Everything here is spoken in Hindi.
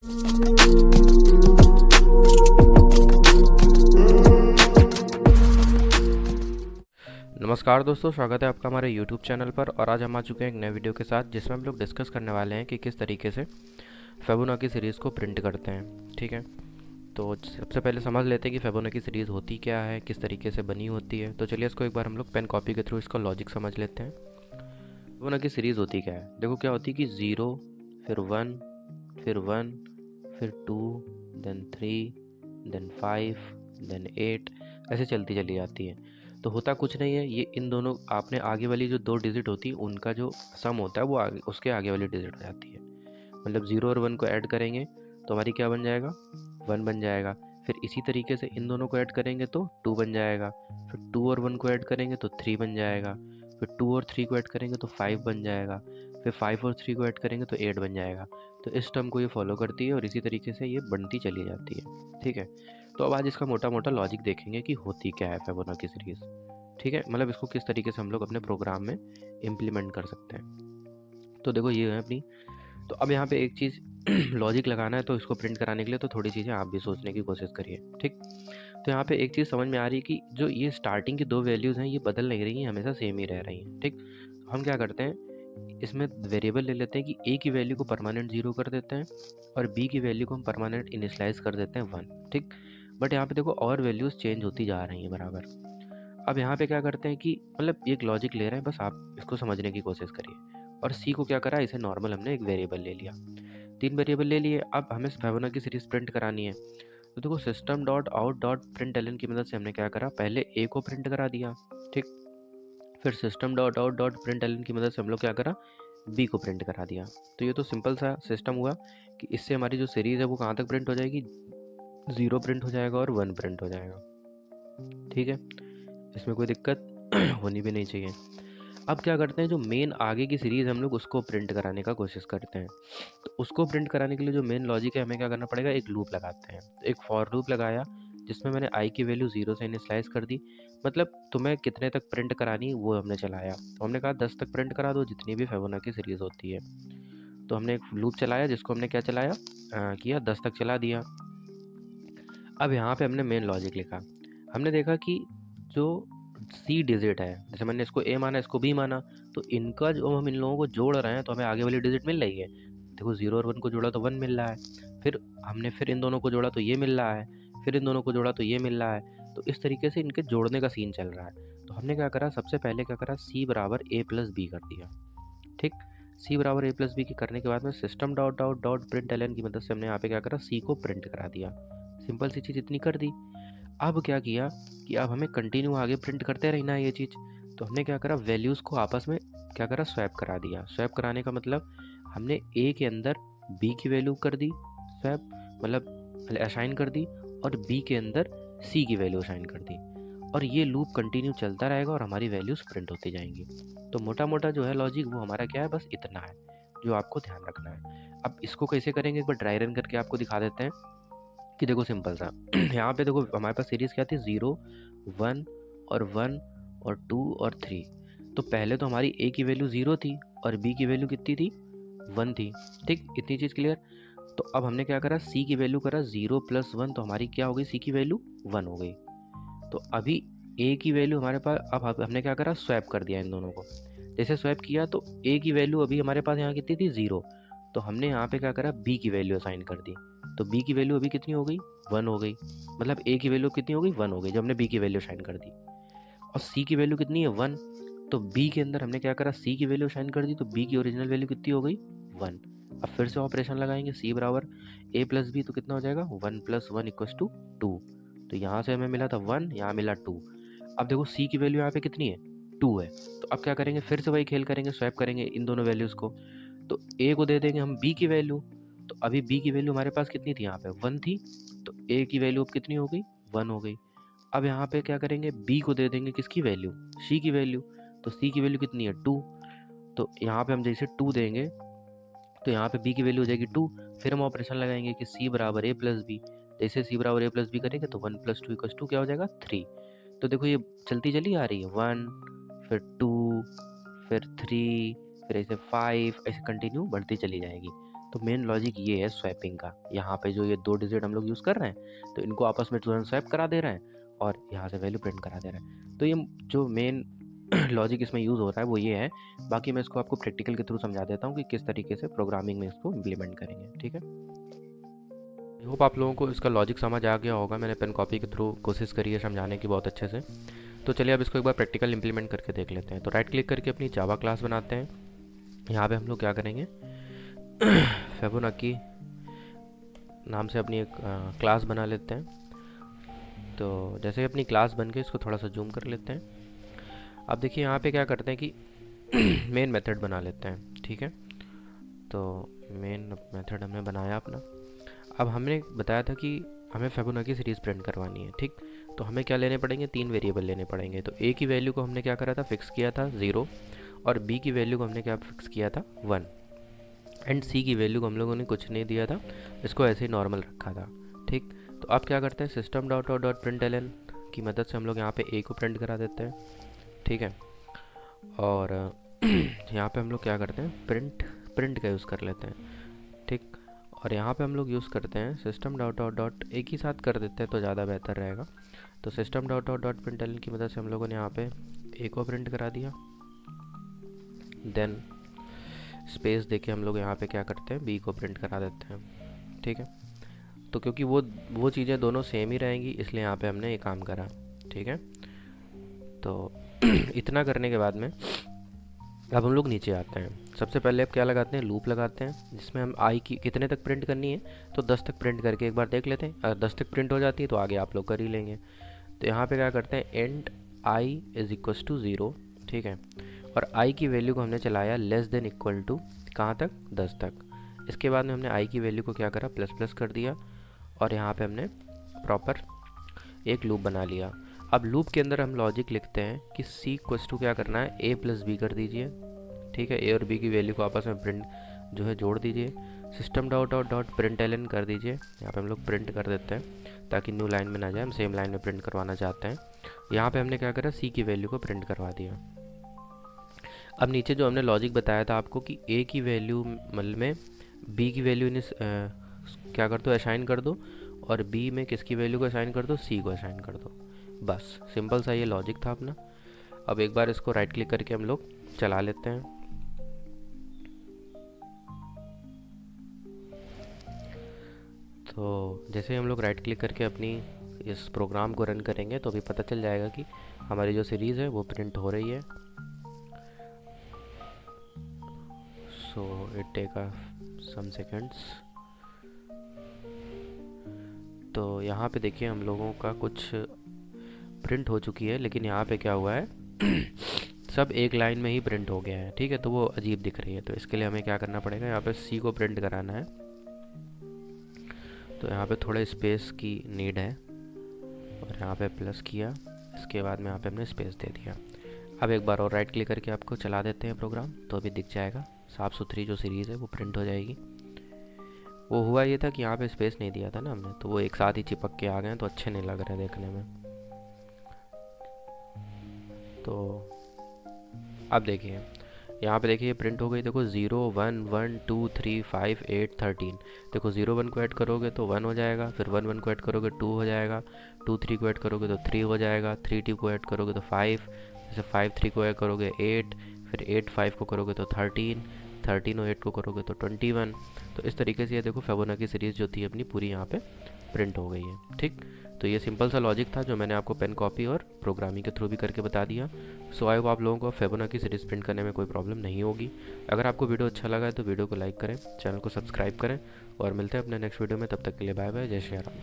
नमस्कार दोस्तों, स्वागत है आपका हमारे YouTube चैनल पर। और आज हम आ चुके हैं एक नए वीडियो के साथ, जिसमें हम लोग डिस्कस करने वाले हैं कि किस तरीके से फिबोनाची सीरीज़ को प्रिंट करते हैं। ठीक है, तो सबसे पहले समझ लेते हैं कि फिबोनाची सीरीज़ होती क्या है, किस तरीके से बनी होती है। तो चलिए इसको एक बार हम लोग पेन कॉपी के थ्रू इसका लॉजिक समझ लेते हैं। फिबोनाची सीरीज़ होती क्या है, देखो क्या होती है कि 0 फिर 1 फिर 1 फिर 2 देन 3 देन 5 देन 8 ऐसे चलती चली जाती है। तो होता कुछ नहीं है, ये इन दोनों आपने आगे वाली जो 2 डिजिट होती है उनका जो सम होता है वो आगे उसके आगे वाली डिजिट हो जाती है। मतलब 0 और 1 को ऐड करेंगे तो हमारी क्या बन जाएगा, 1 बन जाएगा। फिर इसी तरीके से इन दोनों को ऐड करेंगे तो 2 बन जाएगा। फिर 2 और 1 को ऐड करेंगे तो 3 बन जाएगा। फिर 2 और 3 को ऐड करेंगे तो 5 बन जाएगा। फिर 5 और 3 को ऐड करेंगे तो 8 बन जाएगा। तो इस टर्म को ये फॉलो करती है और इसी तरीके से ये बनती चली जाती है। ठीक है, तो अब आज इसका मोटा मोटा लॉजिक देखेंगे कि होती क्या है फिबोनाची सीरीज़। ठीक है, मतलब इसको किस तरीके से हम लोग अपने प्रोग्राम में इम्प्लीमेंट कर सकते हैं। तो देखो ये है अपनी। तो अब यहाँ पे एक चीज़ लॉजिक लगाना है, तो इसको प्रिंट कराने के लिए तो थोड़ी चीज़ें आप भी सोचने की कोशिश करिए। ठीक, तो यहाँ पे एक चीज़ समझ में आ रही है कि जो ये स्टार्टिंग की 2 वैल्यूज़ हैं ये बदल नहीं रही हैं, हमेशा सेम ही रह रही हैं। ठीक, हम क्या करते हैं, इसमें वेरिएबल ले लेते हैं कि ए की वैल्यू को परमानेंट 0 कर देते हैं और बी की वैल्यू को हम परमानेंट इनिशियलाइज कर देते हैं 1। ठीक, बट यहाँ पे देखो और वैल्यूज़ चेंज होती जा रही हैं बराबर। अब यहाँ पे क्या करते हैं कि मतलब एक लॉजिक ले रहे हैं, बस आप इसको समझने की कोशिश करिए। और सी को क्या करा, इसे नॉर्मल हमने एक वेरिएबल ले लिया, 3 वेरिएबल ले लिए। अब हमें फिबोनाची सीरीज प्रिंट करानी है। तो देखो system dot out dot println की मदद से हमने क्या करा, पहले ए को प्रिंट करा दिया। ठीक, फिर system dot out dot println की मदद से हम लोग क्या करा, बी को प्रिंट करा दिया। तो ये तो सिंपल सा सिस्टम हुआ कि इससे हमारी जो सीरीज़ है वो कहाँ तक प्रिंट हो जाएगी, 0 प्रिंट हो जाएगा और 1 प्रिंट हो जाएगा। ठीक है, इसमें कोई दिक्कत होनी भी नहीं चाहिए। अब क्या करते हैं, जो मेन आगे की सीरीज़ हम लोग उसको प्रिंट कराने का कोशिश करते हैं। तो उसको प्रिंट कराने के लिए जो मेन लॉजिक है, हमें क्या करना पड़ेगा, एक लूप लगाते हैं। एक फॉर लूप लगाया जिसमें मैंने आई की वैल्यू 0 से इनिशियलाइज कर दी। मतलब तुम्हें कितने तक प्रिंट करानी वो हमने चलाया। तो हमने कहा 10 तक प्रिंट करा दो, जितनी भी फिबोनाची सीरीज़ होती है। तो हमने एक लूप चलाया जिसको हमने क्या चलाया किया, 10 तक चला दिया। अब यहाँ पे हमने मेन लॉजिक लिखा। हमने देखा कि जो सी डिजिट है, जैसे मैंने इसको ए माना इसको बी माना, तो इनका जो हम इन लोगों को जोड़ रहे हैं तो हमें आगे वाली डिजिट मिल रही है। देखो 0 और 1 को जोड़ा तो 1 मिल रहा है। फिर हमने फिर इन दोनों को जोड़ा तो ये मिल रहा है। फिर इन दोनों को जोड़ा तो ये मिल रहा है। तो इस तरीके से इनके जोड़ने का सीन चल रहा है। तो हमने क्या करा, सबसे पहले क्या करा, सी बराबर ए प्लस बी कर दिया। ठीक, सी बराबर ए प्लस बी के करने के बाद में system dot dot dot println की मदद से हमने यहाँ पे क्या करा, सी को प्रिंट करा दिया। सिंपल सी चीज़ इतनी कर दी। अब क्या किया कि अब हमें कंटिन्यू आगे प्रिंट करते रहना है ये चीज़। तो हमने क्या करा, वैल्यूज़ को आपस में क्या करा, स्वैप करा दिया। स्वैप कराने का मतलब हमने ए के अंदर बी की वैल्यू कर दी स्वैप, मतलब असाइन कर दी, और बी के अंदर सी की वैल्यू असाइन कर दी। और ये लूप कंटिन्यू चलता रहेगा और हमारी वैल्यूज़ प्रिंट होती जाएंगी। तो मोटा मोटा जो है लॉजिक वो हमारा क्या है, बस इतना है जो आपको ध्यान रखना है। अब इसको कैसे करेंगे, एक बार ड्राई रन करके आपको दिखा देते हैं कि देखो सिंपल सा यहाँ पे देखो हमारे पास सीरीज़ क्या थी, 0 1 और 1 और 2 और 3। तो पहले तो हमारी ए की वैल्यू 0 थी और बी की वैल्यू कितनी थी, 1 थी। ठीक, इतनी चीज़ क्लियर। तो अब हमने क्या करा, सी की वैल्यू करा 0 + 1, तो हमारी क्या हो गई, सी की वैल्यू 1 हो गई। तो अभी ए की वैल्यू हमारे पास, अब हमने क्या करा, स्वैप कर दिया इन दोनों को। जैसे स्वैप किया तो ए की वैल्यू अभी हमारे पास यहाँ कितनी थी, 0। तो हमने यहाँ पे क्या करा, बी की वैल्यू असाइन कर दी। तो बी की वैल्यू अभी कितनी हो गई, 1 हो गई। मतलब ए की वैल्यू कितनी हो गई, 1 हो गई जब हमने बी की वैल्यू असाइन कर दी। और सी की वैल्यू कितनी है, 1। तो बी के अंदर हमने क्या करा, सी की वैल्यू असाइन कर दी। तो बी की ओरिजिनल वैल्यू कितनी हो गई, 1। अब फिर से ऑपरेशन लगाएंगे, सी बराबर ए प्लस बी, तो कितना हो जाएगा, 1 + 1 = 2। तो यहाँ से हमें मिला था 1, यहाँ मिला 2। अब देखो सी की वैल्यू यहाँ पे कितनी है, 2 है। तो अब क्या करेंगे, फिर से वही खेल करेंगे, स्वैप करेंगे इन दोनों वैल्यूज़ को। तो ए को दे देंगे हम बी की वैल्यू। तो अभी बी की वैल्यू हमारे पास कितनी थी, यहाँ पे 1 थी। तो ए की वैल्यू अब कितनी हो गई, 1 हो गई। अब यहाँ पे क्या करेंगे, बी को दे देंगे किसकी वैल्यू, सी की वैल्यू। तो सी की वैल्यू कितनी है, 2। तो यहाँ पे हम जैसे 2 देंगे तो यहाँ पे बी की वैल्यू हो जाएगी 2। फिर हम ऑपरेशन लगाएंगे कि सी बराबर ए प्लस बी। जैसे सी बराबर ए प्लस बी करेंगे तो 1 + 2 = 2 क्या हो जाएगा, 3। तो देखो ये चलती चली आ रही है, 1 फिर 2 फिर 3 फिर ऐसे 5, ऐसे कंटिन्यू बढ़ती चली जाएगी। तो मेन लॉजिक ये है स्वैपिंग का। यहाँ पे जो ये 2 डिजिट हम लोग यूज़ कर रहे हैं तो इनको आपस में तुरंत स्वैप करा दे रहे हैं और यहाँ से वैल्यू प्रिंट करा दे रहे हैं। तो ये जो मेन लॉजिक इसमें यूज़ हो रहा है वो ये है। बाकी मैं इसको आपको प्रैक्टिकल के थ्रू समझा देता हूँ कि किस तरीके से प्रोग्रामिंग में इसको इम्प्लीमेंट करेंगे। ठीक है, आई होप आप लोगों को इसका लॉजिक समझ आ गया होगा। मैंने पेन कॉपी के थ्रू कोशिश करी है समझाने की बहुत अच्छे से। तो चलिए अब इसको एक बार प्रैक्टिकल इंप्लीमेंट करके देख लेते हैं। तो राइट क्लिक करके अपनी जावा क्लास बनाते हैं। यहाँ पे हम लोग क्या करेंगे, फिबोनाची नाम से अपनी एक क्लास बना लेते हैं। तो जैसे अपनी क्लास बन गई, इसको थोड़ा सा जूम कर लेते हैं। अब देखिए यहाँ पे क्या करते हैं कि मेन मेथड बना लेते हैं। ठीक है, तो मेन मेथड हमने बनाया अपना। अब हमने बताया था कि हमें फिबोनाची सीरीज़ प्रिंट करवानी है। ठीक, तो हमें क्या लेने पड़ेंगे, 3 वेरिएबल लेने पड़ेंगे। तो ए की वैल्यू को हमने क्या करा था, फिक्स किया था 0, और बी की वैल्यू को हमने क्या फिक्स किया था 1, एंड सी की वैल्यू को हम लोगों ने कुछ नहीं दिया था, इसको ऐसे ही नॉर्मल रखा था। ठीक, तो अब क्या करते हैं, system dot out dot println की मदद से हम लोग यहाँ पे ए को प्रिंट करा देते हैं। ठीक है, और यहाँ पे हम लोग क्या करते हैं, प्रिंट का यूज़ कर लेते हैं। ठीक, और यहाँ पे हम लोग यूज़ करते हैं सिस्टम डॉट आउट डॉट एक ही साथ कर देते हैं तो ज़्यादा बेहतर रहेगा। तो system dot out dot println की मदद से हम लोगों ने यहाँ पे ए को प्रिंट करा दिया। देन स्पेस देके हम लोग यहाँ पे क्या करते हैं, बी को प्रिंट करा देते हैं। ठीक है, तो क्योंकि वो चीज़ें दोनों सेम ही रहेंगी इसलिए यहाँ पे हमने ये काम करा। ठीक है, तो इतना करने के बाद में अब हम लोग नीचे आते हैं। सबसे पहले अब क्या लगाते हैं, लूप लगाते हैं, जिसमें हम आई की कितने तक प्रिंट करनी है, तो 10 तक प्रिंट करके एक बार देख लेते हैं। अगर 10 तक प्रिंट हो जाती है तो आगे आप लोग कर ही लेंगे। तो यहाँ पे क्या करते हैं, and I is equals to 0। ठीक है, और आई की वैल्यू को हमने चलाया लेस देन इक्वल टू कहाँ तक, 10 तक। इसके बाद में हमने आई की वैल्यू को क्या करा, प्लस प्लस कर दिया, और यहाँ पे हमने प्रॉपर एक लूप बना लिया। अब लूप के अंदर हम लॉजिक लिखते हैं कि सी इक्वल्स टू क्या करना है, ए प्लस बी कर दीजिए। ठीक है, ए और बी की वैल्यू को आपस में प्रिंट जो है जोड़ दीजिए। System dot out dot println कर दीजिए, यहाँ पे हम लोग प्रिंट कर देते हैं ताकि न्यू लाइन में ना जाए, हम सेम लाइन में प्रिंट करवाना चाहते हैं। यहाँ पे हमने क्या करा, सी की वैल्यू को प्रिंट करवा दिया। अब नीचे जो हमने लॉजिक बताया था आपको कि ए की वैल्यू मतलब में बी की वैल्यू क्या कर दो, असाइन कर दो, और बी में किसकी वैल्यू को असाइन कर दो, सी को असाइन कर दो। बस सिंपल सा ये लॉजिक था अपना। अब एक बार इसको राइट क्लिक करके हम लोग चला लेते हैं। तो जैसे हम लोग राइट क्लिक करके अपनी इस प्रोग्राम को रन करेंगे तो अभी पता चल जाएगा कि हमारी जो सीरीज़ है वो प्रिंट हो रही है। So it take some seconds. तो यहाँ पे देखिए हम लोगों का कुछ प्रिंट हो चुकी है, लेकिन यहाँ पे क्या हुआ है सब एक लाइन में ही प्रिंट हो गया है। ठीक है, तो वो अजीब दिख रही है। तो इसके लिए हमें क्या करना पड़ेगा, यहाँ पे सी को प्रिंट कराना है। तो यहाँ पे थोड़े स्पेस की नीड है, और यहाँ पे प्लस किया, इसके बाद में यहाँ पे हमने स्पेस दे दिया। अब एक बार और राइट क्लिक करके आपको चला देते हैं प्रोग्राम, तो अभी दिख जाएगा साफ़ सुथरी जो सीरीज़ है वो प्रिंट हो जाएगी। वो हुआ ये था कि यहाँ पे स्पेस नहीं दिया था ना हमने, तो वो एक साथ ही चिपक के आ गए तो अच्छे नहीं लग रहे देखने में। तो अब देखिए यहाँ पे देखिए प्रिंट हो गई। देखो 0 1 1 2 3 5 8 13। देखो 0 1 को ऐड करोगे तो 1 हो जाएगा, फिर 1 1 को ऐड करोगे 2 हो जाएगा, 2 3 को ऐड करोगे तो 3 हो जाएगा, 3 2 को ऐड करोगे तो 5, जैसे 5 3 को ऐड करोगे 8, फिर 8 5 को करोगे तो 13, 13 और 8 को करोगे तो 21। तो इस तरीके से ये देखो फिबोनाची सीरीज़ जो थी अपनी पूरी यहाँ पे प्रिंट हो गई है। ठीक, तो ये सिंपल सा लॉजिक था जो मैंने आपको पेन कॉपी और प्रोग्रामिंग के थ्रू भी करके बता दिया। सो आई होप आप लोगों को फिबोनाची सीरीज़ प्रिंट करने में कोई प्रॉब्लम नहीं होगी। अगर आपको वीडियो अच्छा लगा है तो वीडियो को लाइक करें, चैनल को सब्सक्राइब करें, और मिलते हैं अपने नेक्स्ट वीडियो में। तब तक के लिए बाय बाय, जय श्री राम।